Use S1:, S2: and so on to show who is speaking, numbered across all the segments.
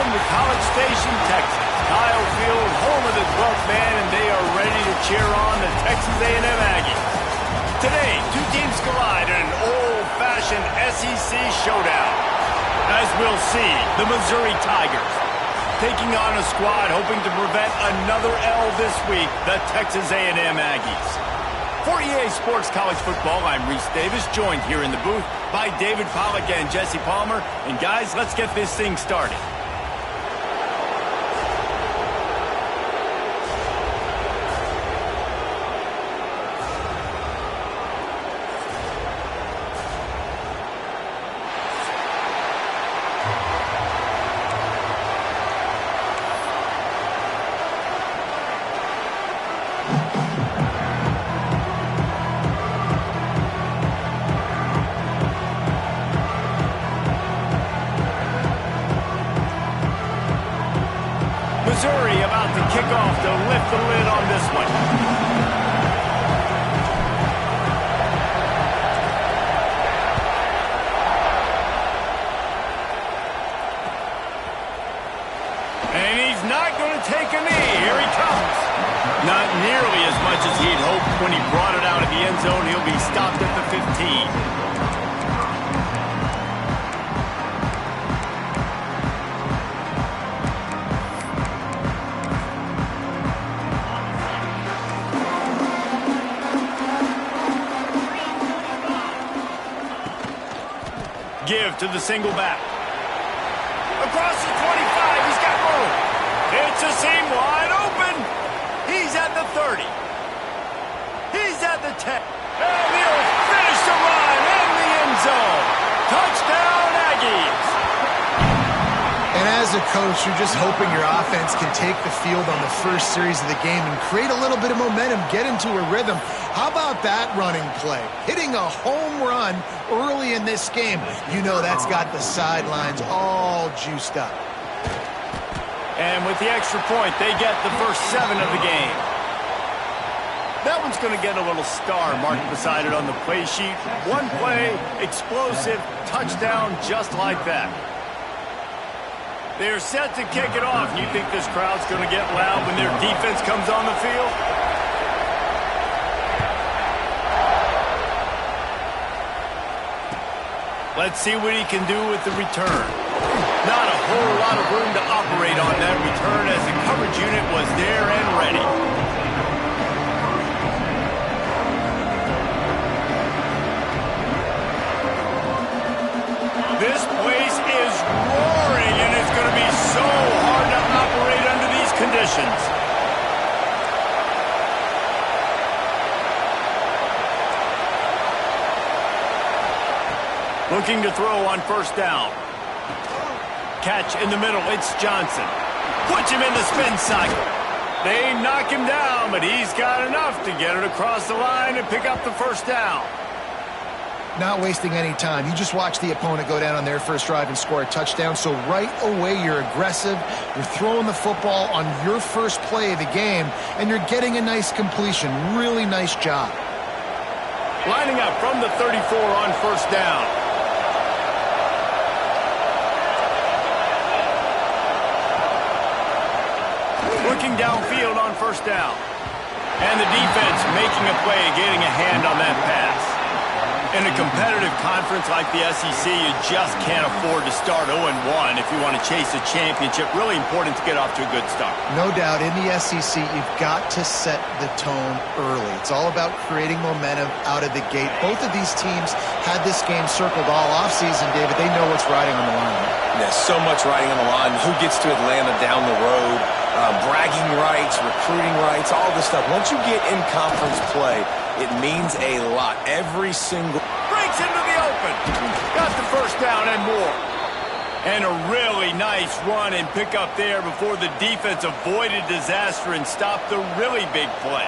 S1: Welcome to College Station, Texas. Kyle Field, home of the 12th man, and they are ready to cheer on the Texas A&M Aggies. Today, two teams collide in an old-fashioned SEC showdown. As we'll see, the Missouri Tigers taking on a squad hoping to prevent another L this week, the Texas A&M Aggies. For EA Sports College Football, I'm Reese Davis, joined here in the booth by David Pollack and Jesse Palmer. And guys, let's get this thing started. Missouri about to kick off to lift the lid on this one. And he's not going to take a knee. Here he comes. Not nearly as much as he'd hoped when he brought it out of the end zone. He'll be stopped at the 15. Give to the single back. Across the 25, he's got room. It's a seam wide open. He's at the 30. He's at the 10. And he'll finish the run in the end zone. Touchdown, Aggies.
S2: And as a coach, you're just hoping your offense can take the field on the first series of the game and create a little bit of momentum, get into a rhythm. How about that running play? Hitting a home run early in this game. You know that's got the sidelines all juiced up.
S1: And with the extra point, they get the first 7 of the game. That one's going to get a little star marked beside it on the play sheet. One play, explosive, touchdown, just like that. They're set to kick it off. You think this crowd's going to get loud when their defense comes on the field? Let's see what he can do with the return. Not a whole lot of room to operate on that return as the coverage unit was there and ready. This place is roaring, and it's going to be so hard to operate under these conditions. Looking to throw on first down. Catch in the middle, it's Johnson. Puts him in the spin cycle. They knock him down, but he's got enough to get it across the line and pick up the first down.
S2: Not wasting any time. You just watch the opponent go down on their first drive and score a touchdown. So right away, you're aggressive. You're throwing the football on your first play of the game, and you're getting a nice completion. Really nice job.
S1: Lining up from the 34 on first down. Looking downfield on first down. And the defense making a play, getting a hand on that pass. In a competitive conference like the SEC, you just can't afford to start 0-1 if you want to chase a championship. Really important to get off to a good start.
S2: No doubt, in the SEC, you've got to set the tone early. It's all about creating momentum out of the gate. Both of these teams had this game circled all offseason, David. They know what's riding on the line.
S3: There's so much riding on the line. Who gets to Atlanta down the road? Bragging rights, recruiting rights, all this stuff. Once you get in conference play, it means a lot. Every single...
S1: Breaks into the open. Got the first down and more. And a really nice run and pick up there before the defense avoided disaster and stopped the really big play.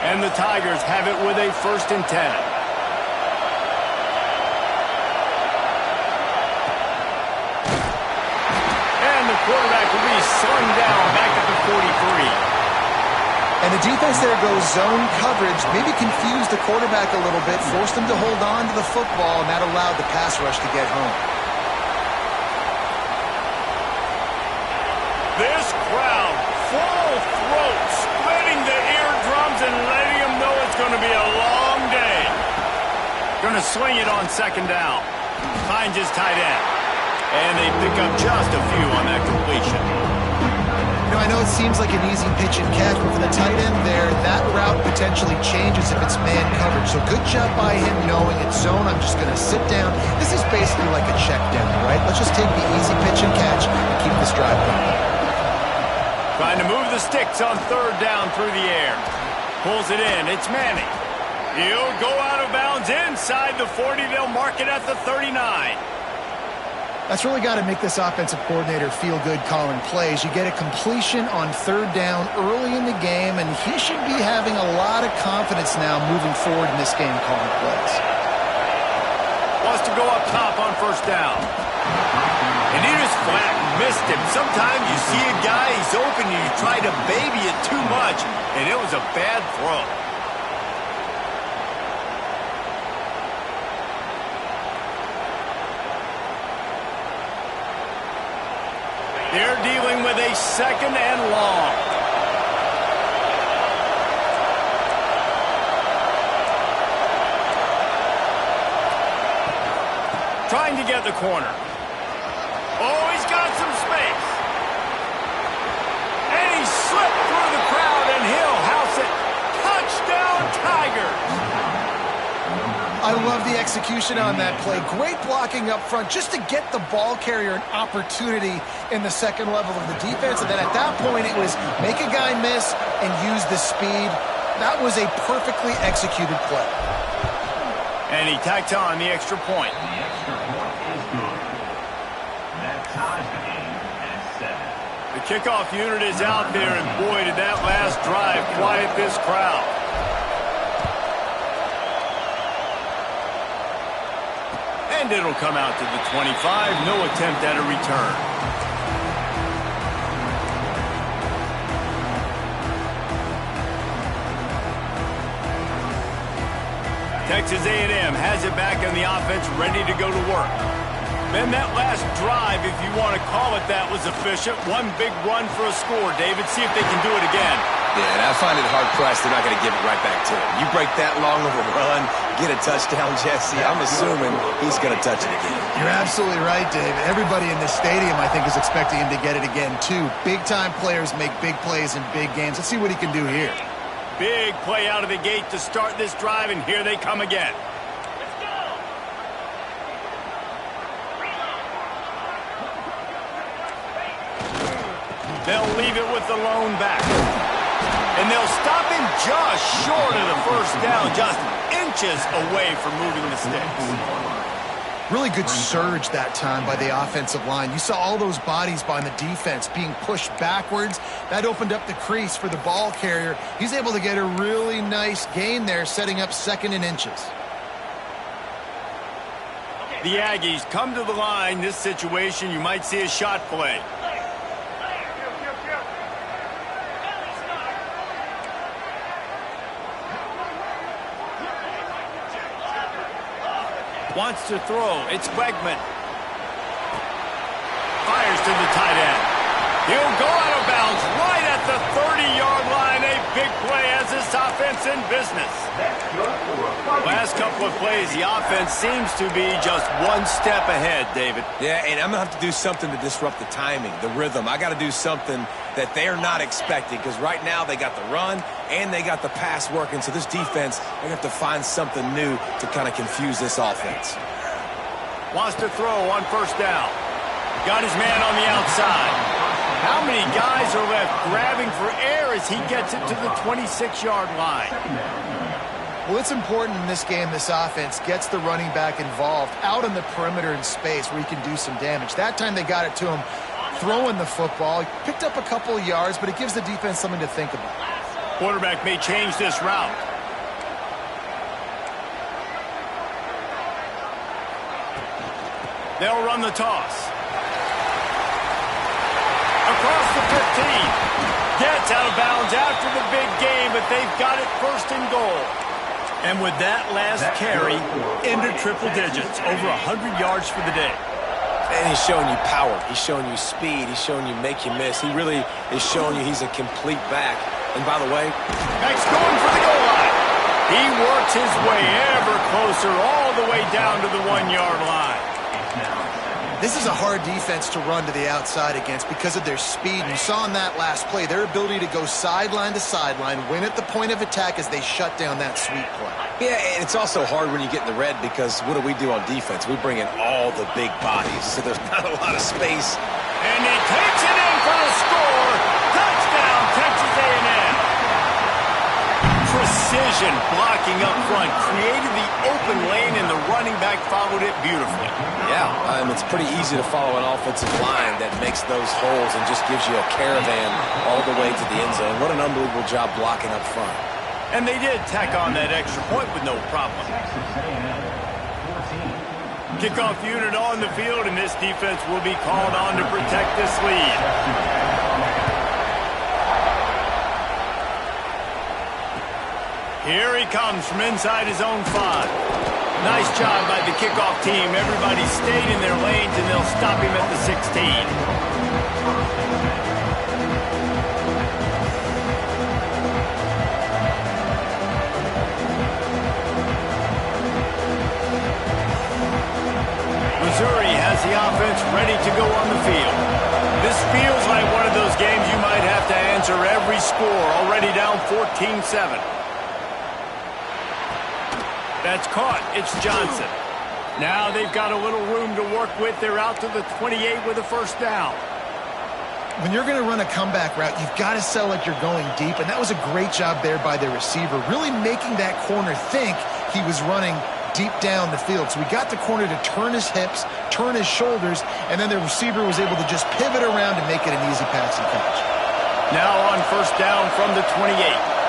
S1: And the Tigers have it with a 1st and 10. Quarterback will be slung down back at the 43.
S2: And the defense there goes zone coverage, maybe confused the quarterback a little bit, forced him to hold on to the football, and that allowed the pass rush to get home.
S1: This crowd, full throat, splitting the eardrums and letting them know it's going to be a long day. Going to swing it on second down. Finds his tight end. And they pick up just a few on that completion.
S2: You know, I know it seems like an easy pitch and catch, but for the tight end there, that route potentially changes if it's man coverage. So good job by him knowing it's zone. I'm just going to sit down. This is basically like a check down, right? Let's just take the easy pitch and catch and keep this drive going.
S1: Trying to move the sticks on third down through the air. Pulls it in. It's Manning. He'll go out of bounds inside the 40. They'll mark it at the 39.
S2: That's really got to make this offensive coordinator feel good calling plays. You get a completion on third down early in the game, and he should be having a lot of confidence now moving forward in this game calling plays.
S1: Wants to go up top on first down. And he just flat missed him. Sometimes you see a guy, he's open, and you try to baby it too much, and it was a bad throw. They're dealing with a second and long. Trying to get the corner. Oh, he's got some space. And he slipped through the crowd, and he'll house it. Touchdown, Tigers.
S2: I love the execution on that play. Great blocking up front just to get the ball carrier an opportunity in the second level of the defense. And then at that point, it was make a guy miss and use the speed. That was a perfectly executed play.
S1: And he tacked on the extra point. The kickoff unit is out there, and boy, did that last drive quiet this crowd. And it'll come out to the 25. No attempt at a return. Texas A&M has it back on the offense, ready to go to work. Then that last drive, if you want to call it that, was efficient. One big run for a score. David, see if they can do it again.
S3: Yeah, and I find it hard-pressed they're not going to give it right back to him. You break that long of a run, get a touchdown, Jesse, I'm assuming he's going to touch it again.
S2: You're absolutely right, David. Everybody in this stadium, I think, is expecting him to get it again, too. Big-time players make big plays in big games. Let's see what he can do here.
S1: Big play out of the gate to start this drive, and here they come again. They'll leave it with the lone back. And they'll stop him just short of the first down, just inches away from moving the sticks.
S2: Really good surge that time by the offensive line. You saw all those bodies behind the defense being pushed backwards. That opened up the crease for the ball carrier. He's able to get a really nice gain there, setting up second and inches.
S1: The Aggies come to the line. This situation, you might see a shot play. Wants to throw. It's Wegman. Fires to the tight end. He'll go out of bounds right at the 30-yard line. A big play as this offense in business. Last couple of plays, the offense seems to be just one step ahead, David.
S3: Yeah, and I'm going to have to do something to disrupt the timing, the rhythm. I got to do something that they're not expecting, because right now they got the run and they got the pass working. So this defense, they have to find something new to kind of confuse this offense.
S1: Wants to throw on first down. Got his man on the outside. How many guys are left grabbing for air as he gets it to the 26-yard line?
S2: Well, it's important in this game, this offense gets the running back involved out on the perimeter in space where he can do some damage. That time they got it to him throwing the football. He picked up a couple of yards, but it gives the defense something to think about.
S1: Quarterback may change this route. They'll run the toss. Across the 15. Gets out of bounds after the big game, but they've got it first and goal. And with that last carry, into triple digits, over 100 yards for the day.
S3: And he's showing you power. He's showing you speed. He's showing you make you miss. He really is showing you he's a complete back. And by the way,
S1: Max going for the goal line. He works his way ever closer all the way down to the 1-yard line.
S2: This is a hard defense to run to the outside against because of their speed. You saw in that last play their ability to go sideline to sideline, win at the point of attack as they shut down that sweep play.
S3: yeah, and it's also hard when you get in the red because what do we do on defense? We bring in all the big bodies, so there's not a lot of space.
S1: And he takes it in for the score. Touchdown, Texas A&M. Precision blocking up front created the open lane, and the running back followed it beautifully.
S3: Yeah, it's pretty easy to follow an offensive line that makes those holes and just gives you a caravan all the way to the end zone. What an unbelievable job blocking up front.
S1: And they did tack on that extra point with no problem. Kickoff unit on the field, and this defense will be called on to protect this lead. Here he comes from inside his own 5. Nice job by the kickoff team. Everybody stayed in their lanes, and they'll stop him at the 16. Missouri has the offense ready to go on the field. This feels like one of those games you might have to answer every score, already down 14-7. That's caught. It's Johnson. Now they've got a little room to work with. They're out to the 28 with a first down.
S2: When you're going to run a comeback route, you've got to sell like you're going deep, and that was a great job there by the receiver, really making that corner think he was running deep down the field. So we got the corner to turn his hips, turn his shoulders, and then the receiver was able to just pivot around and make it an easy passing catch.
S1: Now on first down from the 28.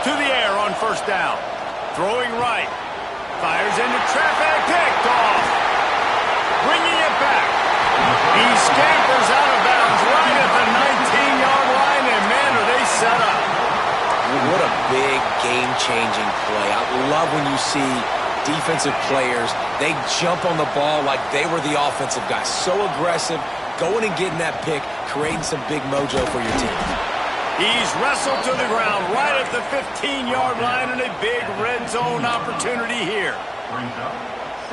S1: To the air on first down. Throwing right. Fires into traffic. Picked off. Bringing it back. He scampers out of bounds right at the 19-yard line, and man, are they set up.
S3: What a big game-changing play. I love when you see defensive players, they jump on the ball like they were the offensive guy. So aggressive, going and getting that pick, creating some big mojo for your team.
S1: He's wrestled to the ground right at the 15-yard line, and a big red zone opportunity here.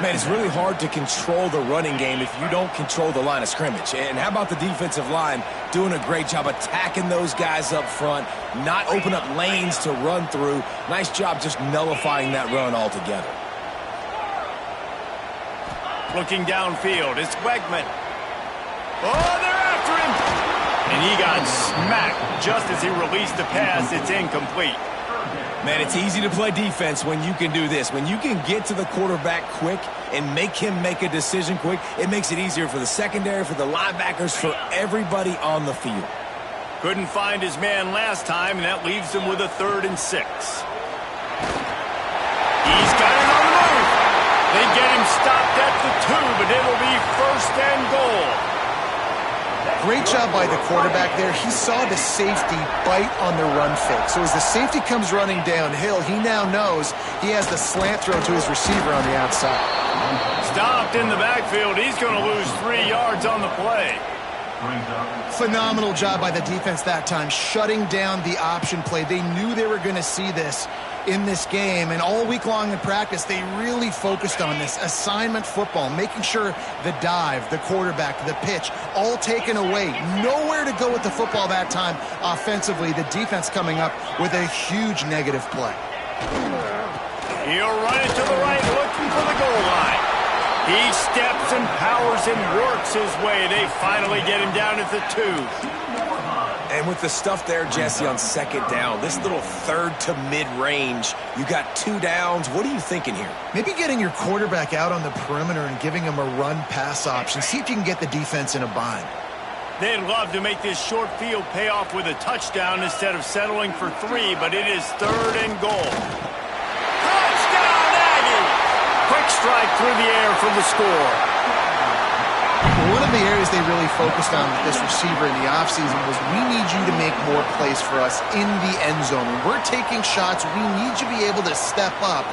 S3: Man, it's really hard to control the running game if you don't control the line of scrimmage. And how about the defensive line doing a great job attacking those guys up front, not open up lanes to run through. Nice job just nullifying that run altogether.
S1: Looking downfield, it's Wegman. Oh, they're after him! And he got smacked just as he released the pass. It's incomplete.
S3: Man, it's easy to play defense when you can do this. When you can get to the quarterback quick and make him make a decision quick, it makes it easier for the secondary, for the linebackers, for everybody on the field.
S1: Couldn't find his man last time, and that leaves him with a 3rd and 6. He's got it on the move. They get him stopped at the 2, but it'll be 1st and goal.
S2: Great job by the quarterback there. He saw the safety bite on the run fake. So as the safety comes running downhill, he now knows he has the slant throw to his receiver on the outside.
S1: Stopped in the backfield. He's going to lose 3 yards on the play.
S2: Phenomenal job by the defense that time, shutting down the option play. They knew they were going to see this in this game, and all week long in practice, they really focused on this assignment football, making sure the dive, the quarterback, the pitch, all taken away. Nowhere to go with the football that time offensively. The defense coming up with a huge negative play.
S1: He'll run it to the right, looking for the goal line. He steps and powers and works his way. They finally get him down at the 2.
S3: And with the stuff there, Jesse, on 2nd down, this little 3rd to mid-range, you got 2 downs. What are you thinking here?
S2: Maybe getting your quarterback out on the perimeter and giving him a run-pass option. See if you can get the defense in a bind.
S1: They'd love to make this short field pay off with a touchdown instead of settling for 3, but it is 3rd and goal. Touchdown, Aggie! Quick strike through the air for the score.
S2: One of the areas they really focused on with this receiver in the offseason was we need you to make more plays for us in the end zone. When we're taking shots, we need you to be able to step up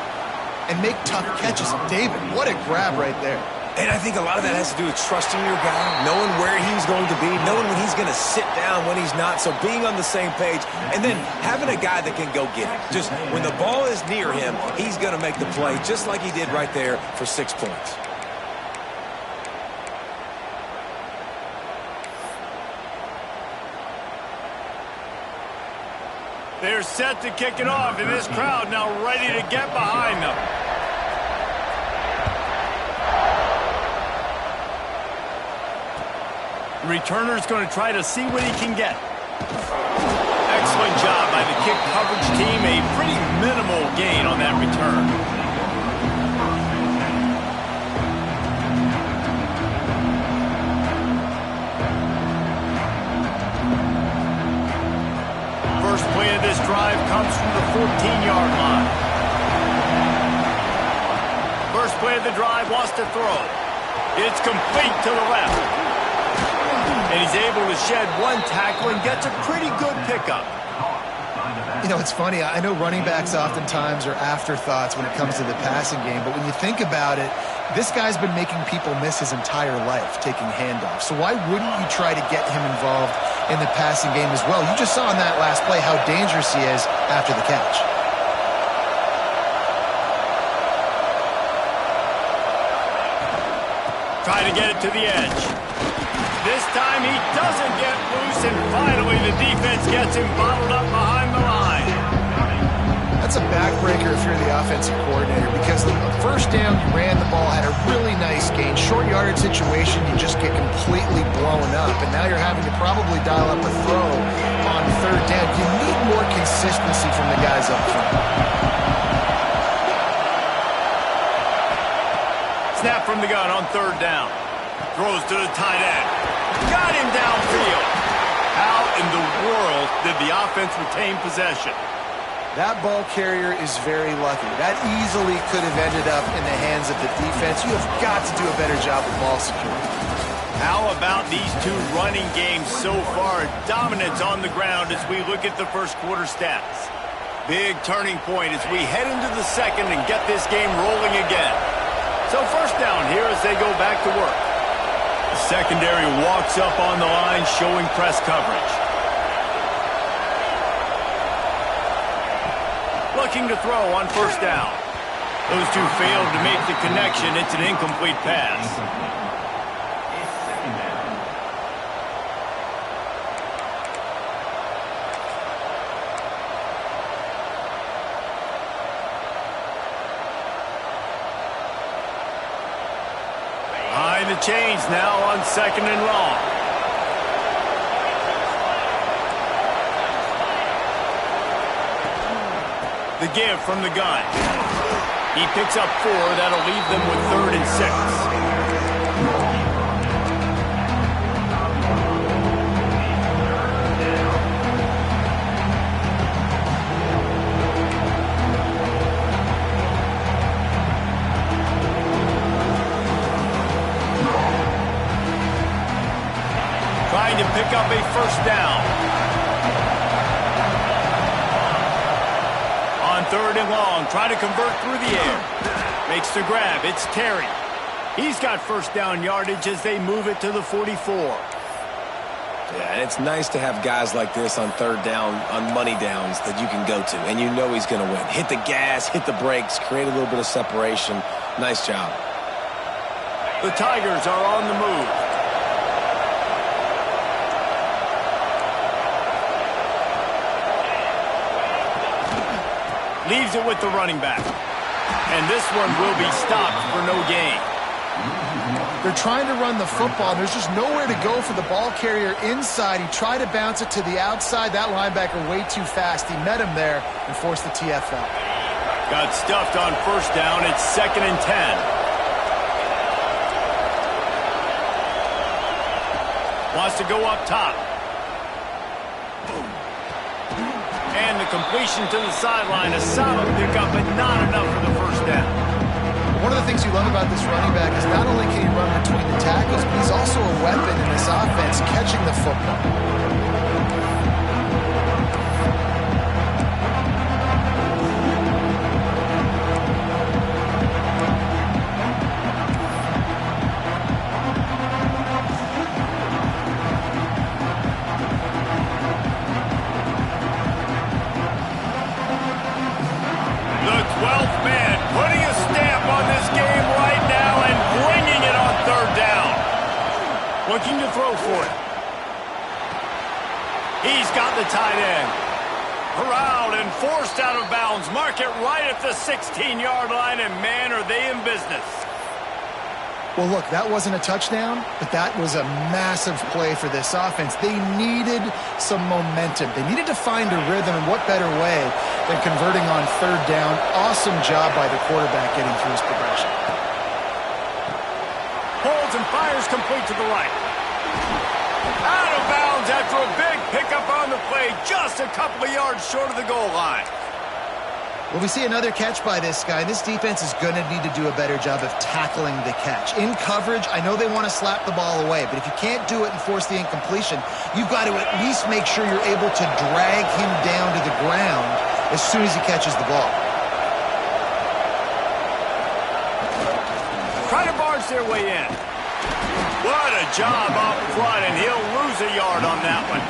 S2: and make tough catches. David, what a grab right there.
S3: And I think a lot of that has to do with trusting your guy, knowing where he's going to be, knowing when he's going to sit down, when he's not, so being on the same page, and then having a guy that can go get it. Just when the ball is near him, he's going to make the play, just like he did right there for 6 points.
S1: They're set to kick it off, and this crowd now ready to get behind them. The returner's going to try to see what he can get. Excellent job by the kick coverage team. A pretty minimal gain on that return. First play of this drive comes from the 14-yard line. First play of the drive wants to throw. It's complete to the left. And he's able to shed one tackle and gets a pretty good pickup.
S2: You know, it's funny. I know running backs oftentimes are afterthoughts when it comes to the passing game, but when you think about it, this guy's been making people miss his entire life taking handoffs. So why wouldn't you try to get him involved in the passing game as well? You just saw in that last play how dangerous he is after the catch.
S1: Trying to get it to the edge. This time he doesn't get loose, and finally the defense gets him bottled up behind the line.
S2: That's a backbreaker if you're the offensive coordinator, because the first down, you ran the ball, had a really nice gain. Short yardage situation, you just get completely blown up, and now you're having to probably dial up a throw on third down. You need more consistency from the guys up front.
S1: Snap from the gun on third down. Throws to the tight end. Got him downfield. How in the world did the offense retain possession?
S2: That ball carrier is very lucky. That easily could have ended up in the hands of the defense. You have got to do a better job with ball security.
S1: How about these two running games so far? Dominance on the ground as we look at the first quarter stats. Big turning point as we head into the second and get this game rolling again. So first down here as they go back to work. The secondary walks up on the line showing press coverage. Looking to throw on first down. Those two failed to make the connection. It's an incomplete pass. Behind the chains now on second and long. The give from the gun. He picks up 4. That'll leave them with 3rd and 6. Trying to pick up a first down. Third and long, trying to convert through the air. Makes the grab, it's Terry. He's got first down yardage as they move it to the 44.
S3: Yeah, and it's nice to have guys like this on third down, on money downs that you can go to, and you know he's going to win. Hit the gas, hit the brakes, create a little bit of separation. Nice job.
S1: The Tigers are on the move. Leaves it with the running back. And this one will be stopped for no gain.
S2: They're trying to run the football. There's just nowhere to go for the ball carrier inside. He tried to bounce it to the outside. That linebacker way too fast. He met him there and forced the TFL.
S1: Got stuffed on first down. It's 2nd and 10. Wants to go up top. And the completion to the sideline. A solid pickup, but not enough for the first down.
S2: One of the things you love about this running back is not only can he run between the tackles, but he's also a weapon in this offense catching the football.
S1: Looking to throw for it. He's got the tight end. Corralled and forced out of bounds. Mark it right at the 16-yard line, and man, are they in business.
S2: Well, look, that wasn't a touchdown, but that was a massive play for this offense. They needed some momentum. They needed to find a rhythm, and what better way than converting on third down. Awesome job by the quarterback getting through his progression.
S1: Holds and fires complete to the right. Out of bounds after a big pickup on the play, just a couple of yards short of the goal line.
S2: Well, we see another catch by this guy. This defense is going to need to do a better job of tackling the catch. In coverage, I know they want to slap the ball away, but if you can't do it and force the incompletion, you've got to at least make sure you're able to drag him down to the ground as soon as he catches the ball.
S1: Try to barge their way in. What a job up front, and he'll lose a yard on that one.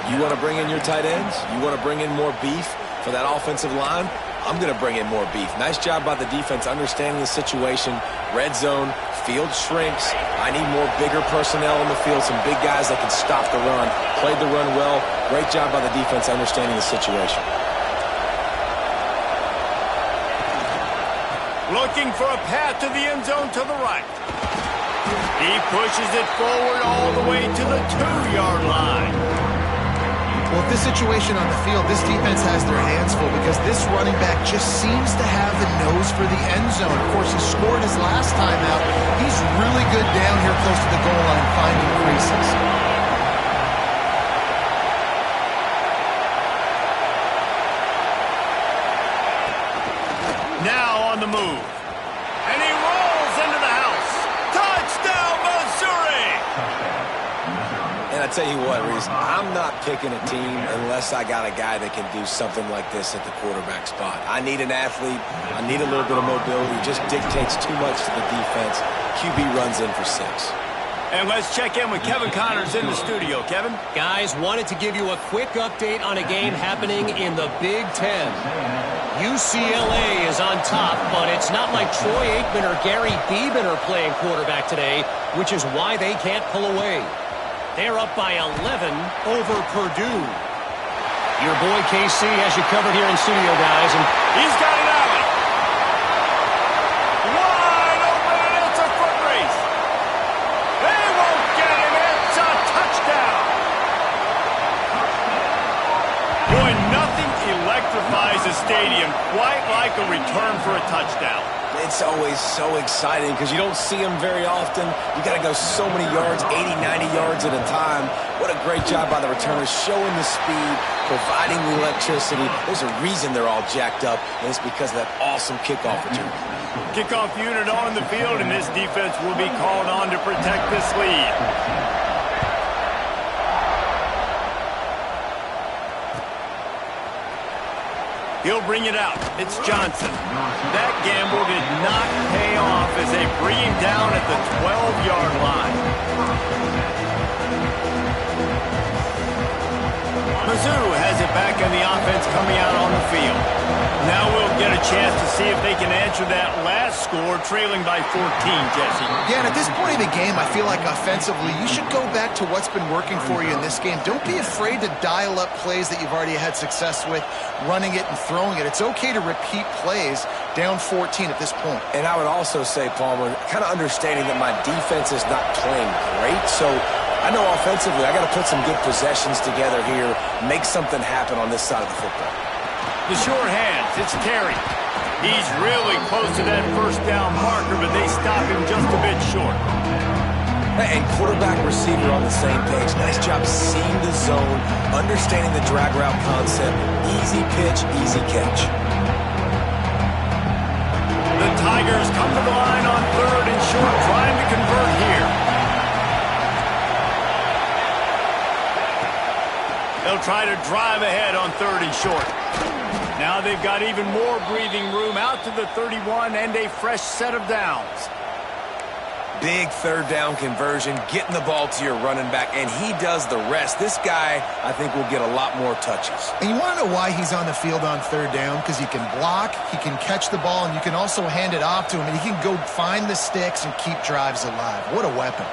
S3: You want to bring in your tight ends? You want to bring in more beef for that offensive line? I'm going to bring in more beef. Nice job by the defense understanding the situation. Red zone, field shrinks. I need more bigger personnel in the field, some big guys that can stop the run. Played the run well. Great job by the defense understanding the situation.
S1: Looking for a path to the end zone to the right. He pushes it forward all the way to the 2-yard line.
S2: Well, with this situation on the field, this defense has their hands full because this running back just seems to have the nose for the end zone. Of course, he scored his last time out. He's really good down here close to the goal line, finding creases.
S1: Now on the move. And he rolls into the house. Touchdown, Missouri!
S3: And I tell you what, Reese, I'm not picking a team unless I got a guy that can do something like this at the quarterback spot. I need an athlete. I need a little bit of mobility. Just dictates too much to the defense. QB runs in for 6.
S1: And let's check in with Kevin Connors in the studio. Kevin?
S4: Guys, wanted to give you a quick update on a game happening in the Big Ten. UCLA is on top, but it's not like Troy Aikman or Gary Beeman are playing quarterback today, which is why they can't pull away. They're up by 11 over Purdue. Your boy KC has you covered here in studio, guys. And
S1: he's got it out. Wide open, and it's a foot race. They won't get him. It's a touchdown. Boy, nothing electrifies a stadium quite like a return for a touchdown.
S3: It's always so exciting because you don't see them very often. You got to go so many yards, 80, 90 yards at a time. What a great job by the returners, showing the speed, providing the electricity. There's a reason they're all jacked up, and it's because of that awesome kickoff return.
S1: Kickoff unit on the field, and this defense will be called on to protect this lead. He'll bring it out. It's Johnson. That gamble did not pay off as they bring him down at the 12-yard line. Mizzou has it back in the offense coming out on the field. Now we'll get a chance to see if they can answer that last score, trailing by 14, Jesse.
S2: Yeah, and at this point of the game, I feel like offensively, you should go back to what's been working for you in this game. Don't be afraid to dial up plays that you've already had success with, running it and throwing it. It's okay to repeat plays down 14 at this point.
S3: And I would also say, Palmer, kind of understanding that my defense is not playing great, so I know offensively I got to put some good possessions together here, make something happen on this side of the football.
S1: The short hands, it's Terry. He's really close to that first down marker, but they stop him just a bit short.
S3: And quarterback receiver on the same page. Nice job seeing the zone, understanding the drag route concept. Easy pitch, easy catch.
S1: The Tigers come to the line on 3rd and short, trying to convert here. They'll try to drive ahead on 3rd and short. Now they've got even more breathing room out to the 31 and a fresh set of downs.
S3: Big 3rd down conversion, getting the ball to your running back, and he does the rest. This guy, I think, will get a lot more touches.
S2: And you want to know why he's on the field on 3rd down? Because he can block, he can catch the ball, and you can also hand it off to him, and he can go find the sticks and keep drives alive. What a weapon.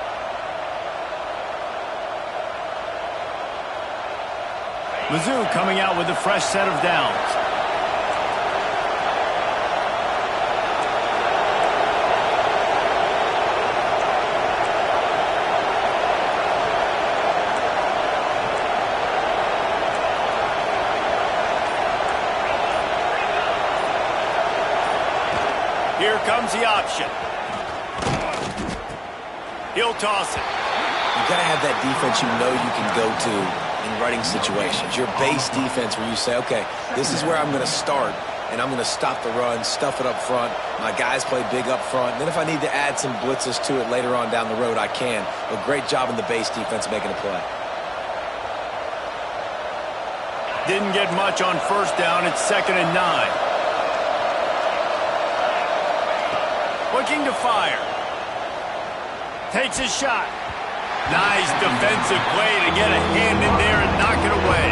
S1: Mizzou coming out with a fresh set of downs. Here comes the option. He'll toss it.
S3: You've got to have that defense you know you can go to in running situations. Your base defense where you say, okay, this is where I'm going to start, and I'm going to stop the run, stuff it up front. My guys play big up front. Then if I need to add some blitzes to it later on down the road, I can. But great job in the base defense making a play.
S1: Didn't get much on 1st down. It's 2nd and 9. Looking to fire. Takes a shot. Nice defensive play to get a hand in there and knock it away.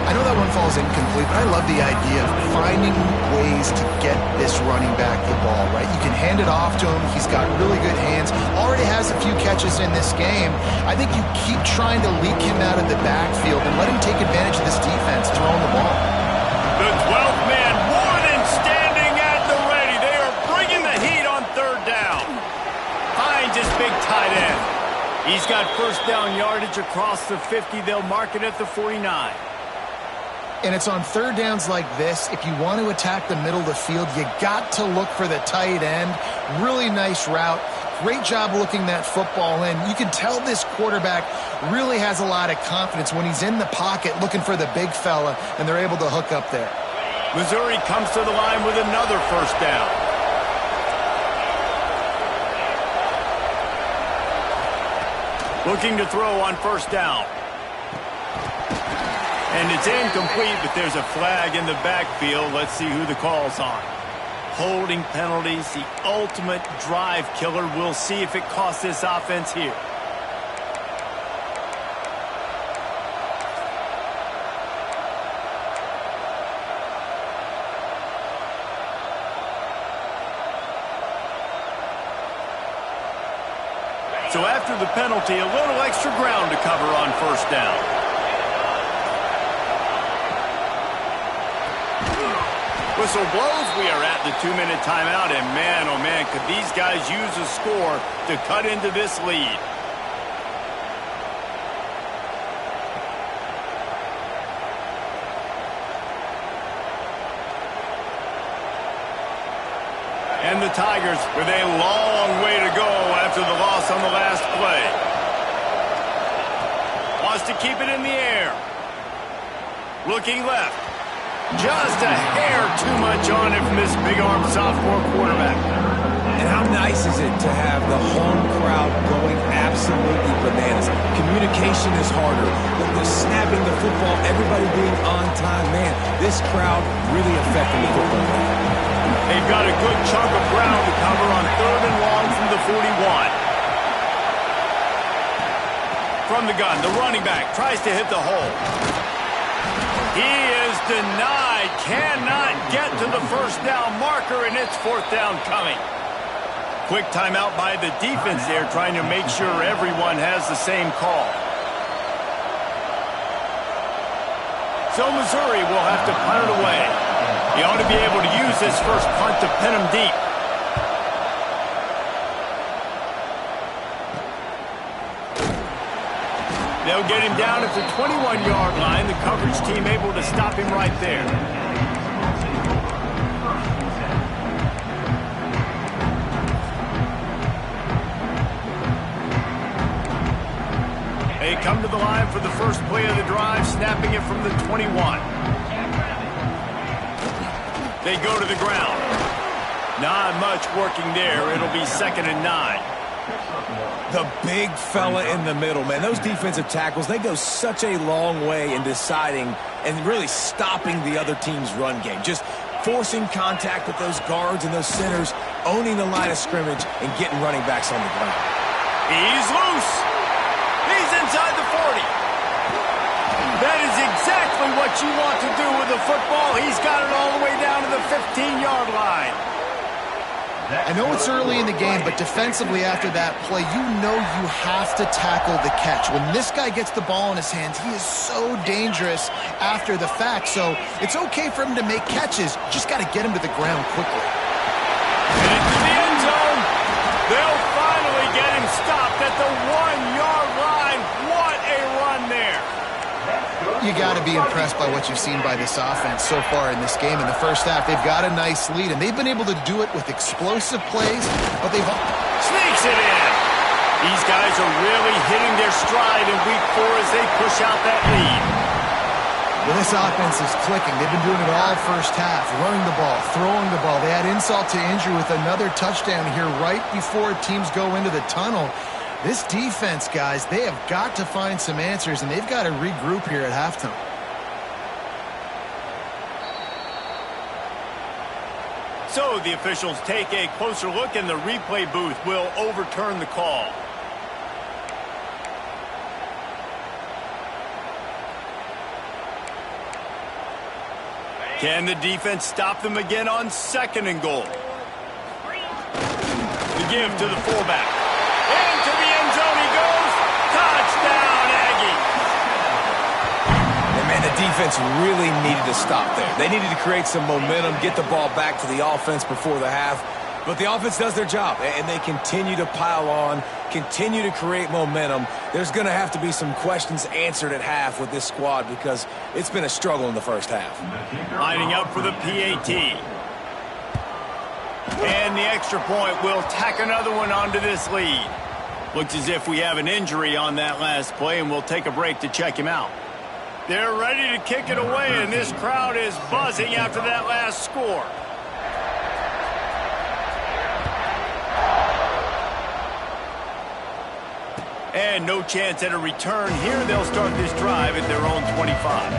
S2: I know that one falls incomplete, but I love the idea of finding ways to get this running back the ball, right? You can hand it off to him. He's got really good hands. Already has a few catches in this game. I think you keep trying to leak him out of the backfield and let him take advantage of this defense throwing the ball.
S1: The 12th man more than standing at the ready. They are bringing the heat on 3rd down. Finds his big tight end. He's got 1st down yardage across the 50. They'll mark it at the 49.
S2: And it's on 3rd downs like this. If you want to attack the middle of the field, you got to look for the tight end. Really nice route. Great job looking that football in. You can tell this quarterback really has a lot of confidence when he's in the pocket looking for the big fella, and they're able to hook up there.
S1: Missouri comes to the line with another 1st down. Looking to throw on 1st down. And it's incomplete, but there's a flag in the backfield. Let's see who the call's on. Holding penalties, the ultimate drive killer. We'll see if it costs this offense here. So after the penalty, a little extra ground to cover on 1st down. Whistle blows. We are at the 2-minute timeout, and man, oh man, could these guys use a score to cut into this lead. And the Tigers with a long way to go after the loss on the last play. Wants to keep it in the air. Looking left. Just a hair too much on it from this big-arm sophomore quarterback.
S3: And how nice is it to have the home crowd going absolutely bananas? Communication is harder, but the snapping the football, everybody being on time, man, this crowd really affecting the football game.
S1: They've got a good chunk of ground to cover on 3rd and long from the 41. From the gun, the running back tries to hit the hole. He is denied, cannot get to the 1st down marker, and it's 4th down coming. Quick timeout by the defense there, trying to make sure everyone has the same call. So Missouri will have to punt it away. He ought to be able to use this first punt to pin him deep. They'll get him down at the 21-yard line. The coverage team able to stop him right there. They come to the line for the first play of the drive, snapping it from the 21. They go to the ground. Not much working there. It'll be 2nd and 9.
S3: The big fella in the middle, man. Those defensive tackles, they go such a long way in deciding and really stopping the other team's run game. Just forcing contact with those guards and those centers, owning the line of scrimmage, and getting running backs on the ground.
S1: He's loose. He's inside the 40. That is exactly what you want to do with the football. He's got it all the way down to the 15-yard line.
S2: I know it's early in the game, but defensively after that play, you know you have to tackle the catch. When this guy gets the ball in his hands, he is so dangerous after the fact. So it's okay for him to make catches. Just got to get him to the ground quickly.
S1: And into the end zone. They'll finally get him stopped at the 1-yard line. What a run there.
S2: You got to be impressed by what you've seen by this offense so far in this game. In the first half, they've got a nice lead, and they've been able to do it with explosive plays, but they've...
S1: Sneaks it in. These guys are really hitting their stride in week 4 as they push out that lead.
S2: Well, this offense is clicking. They've been doing it all first half, running the ball, throwing the ball. They had insult to injury with another touchdown here right before teams go into the tunnel. This defense, guys, they have got to find some answers, and they've got to regroup here at halftime.
S1: So the officials take a closer look, and the replay booth will overturn the call. Can the defense stop them again on 2nd and goal? The give to the fullback. Into the end zone he goes. Touchdown, Aggie.
S3: And man, the defense really needed to stop there. They needed to create some momentum, get the ball back to the offense before the half. But the offense does their job, and they continue to pile on, continue to create momentum. There's going to have to be some questions answered at half with this squad because it's been a struggle in the first half.
S1: Lining up for the PAT. And the extra point will tack another one onto this lead. Looks as if we have an injury on that last play, and we'll take a break to check him out. They're ready to kick it away, and this crowd is buzzing after that last score. And no chance at a return here. They'll start this drive at their own 25.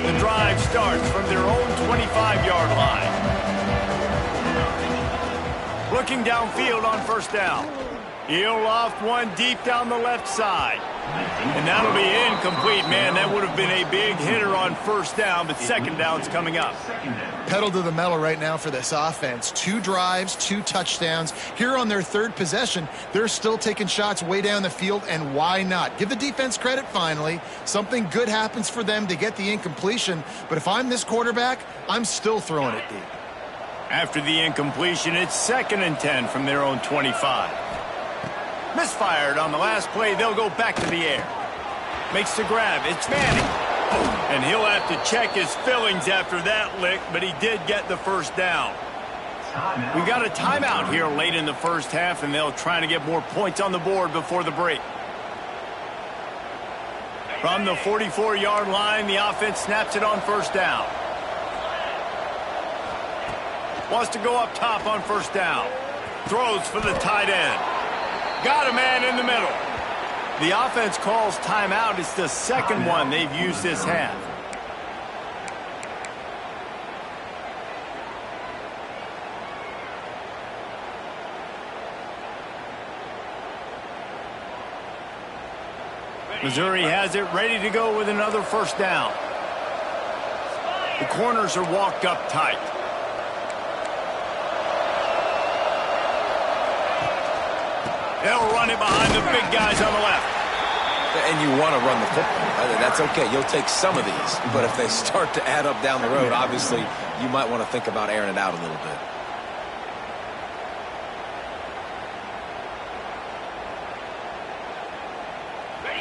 S1: The drive starts from their own 25-yard line. Looking downfield on 1st down. He'll loft one deep down the left side. And that'll be incomplete, man. That would have been a big hitter on 1st down, but 2nd down's coming up.
S2: Pedal to the metal right now for this offense. 2 drives, 2 touchdowns. Here on their 3rd possession, they're still taking shots way down the field, and why not? Give the defense credit finally. Something good happens for them to get the incompletion, but if I'm this quarterback, I'm still throwing it deep.
S1: After the incompletion, it's 2nd and 10 from their own 25. Misfired on the last play. They'll go back to the air. Makes the grab. It's Manning. And he'll have to check his fillings after that lick, but he did get the 1st down. We've got a timeout here late in the first half, and they'll try to get more points on the board before the break. From the 44-yard line, the offense snaps it on 1st down. Wants to go up top on 1st down. Throws for the tight end. Got a man in the middle. The offense calls timeout. It's the 2nd one they've used this half. Missouri has it ready to go with another 1st down. The corners are walked up tight. They'll run it behind the big guys on the left.
S3: And you want to run the football. That's okay. You'll take some of these. But if they start to add up down the road, obviously, you might want to think about airing it out a little bit.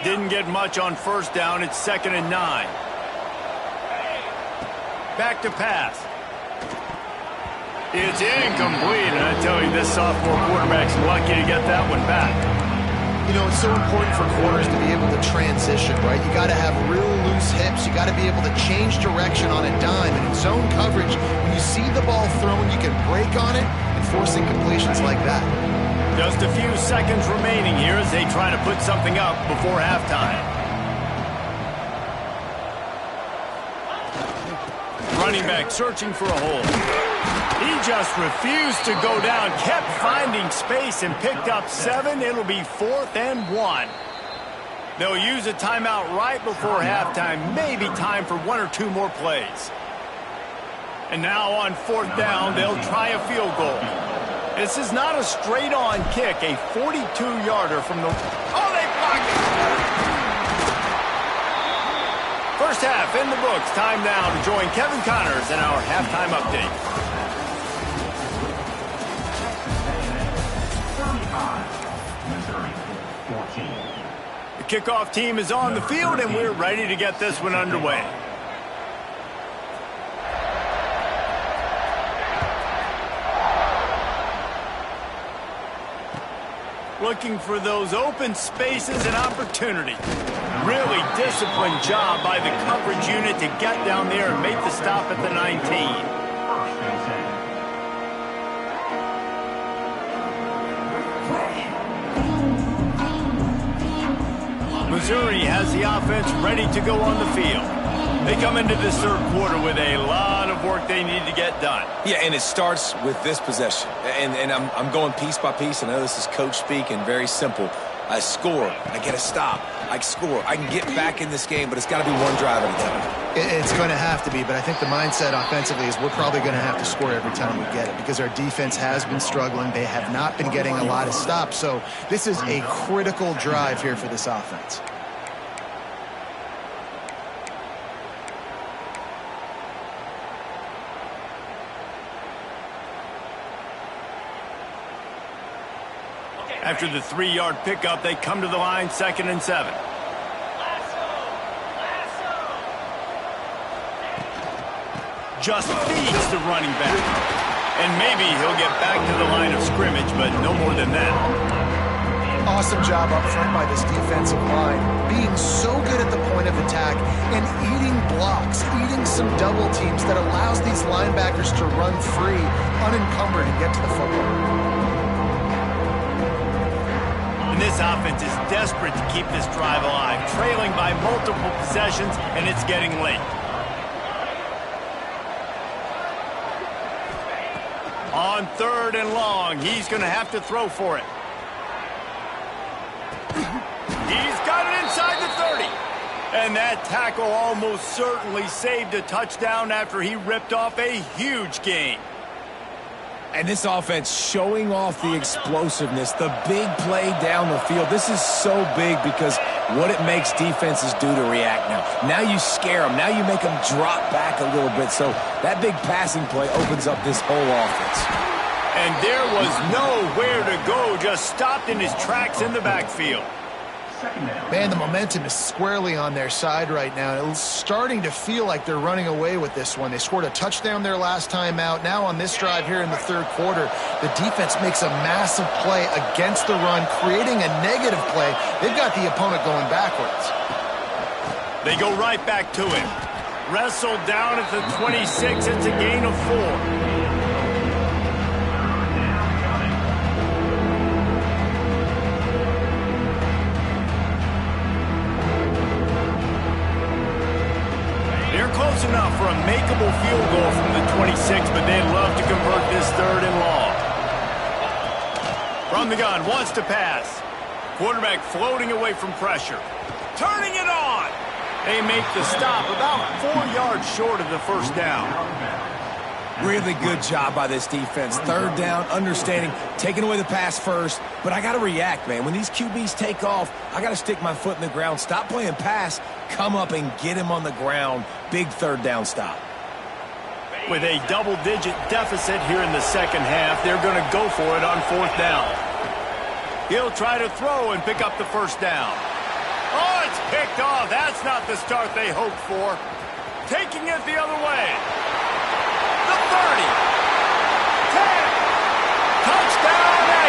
S1: Didn't get much on 1st down. It's 2nd and 9. Back to pass. It's incomplete, and I tell you, this sophomore quarterback's lucky to get that one back.
S2: You know, it's so important for corners to be able to transition, right? You got to have real loose hips. You got to be able to change direction on a dime. And in zone coverage, when you see the ball thrown, you can break on it and force incompletions like that.
S1: Just a few seconds remaining here as they try to put something up before halftime. Running back searching for a hole. He just refused to go down, kept finding space and picked up 7. It'll be 4th and 1. They'll use a timeout right before halftime. Maybe time for 1 or 2 more plays. And now on 4th down, they'll try a field goal. This is not a straight-on kick, a 42-yarder from the... Oh, they blocked it! First half in the books. Time now to join Kevin Connors in our halftime update. The kickoff team is on the field, and we're ready to get this one underway. Looking for those open spaces and opportunity. Really disciplined job by the coverage unit to get down there and make the stop at the 19. Missouri has the offense ready to go on the field. They come into this third quarter with a lot of work they need to get done.
S3: Yeah, and it starts with this possession. And I'm going piece by piece. I know this is coach speak and very simple. I score. I get a stop. I score. I can get back in this game, but it's got to be one drive at a time.
S2: It's going to have to be, but I think the mindset offensively is we're probably going to have to score every time we get it because our defense has been struggling. They have not been getting a lot of stops, so this is a critical drive here for this offense.
S1: After the 3-yard pickup, they come to the line, 2nd and 7. Just feeds the running back. And maybe he'll get back to the line of scrimmage, but no more than that.
S2: Awesome job up front by this defensive line. Being so good at the point of attack and eating blocks, eating some double teams that allows these linebackers to run free, unencumbered, and get to the football.
S1: And this offense is desperate to keep this drive alive, trailing by multiple possessions, and it's getting late. On 3rd and long, he's going to have to throw for it. He's got it inside the 30. And that tackle almost certainly saved a touchdown after he ripped off a huge gain.
S3: And this offense showing off the explosiveness, the big play down the field. This is so big because what it makes defenses do to react now. Now you scare them. Now you make them drop back a little bit. So that big passing play opens up this whole offense.
S1: And there was nowhere to go, just stopped in his tracks in the backfield.
S2: Man, the momentum is squarely on their side right now. It's starting to feel like they're running away with this one. They scored a touchdown their last time out. Now on this drive here in the third quarter, the defense makes a massive play against the run, creating a negative play. They've got the opponent going backwards.
S1: They go right back to it. Wrestled down at the 26. It's a gain of 4. Close enough for a makeable field goal from the 26, but they'd love to convert this 3rd and long. From the gun, wants to pass. Quarterback floating away from pressure. Turning it on. They make the stop about 4 yards short of the first down.
S3: Really good job by this defense. 3rd down, understanding, taking away the pass first. But I got to react, man. When these QBs take off, I got to stick my foot in the ground. Stop playing pass. Come up and get him on the ground. Big 3rd down stop.
S1: With a double-digit deficit here in the second half, they're going to go for it on 4th down. He'll try to throw and pick up the first down. Oh, it's picked off. That's not the start they hoped for. Taking it the other way. The 30. Touchdown,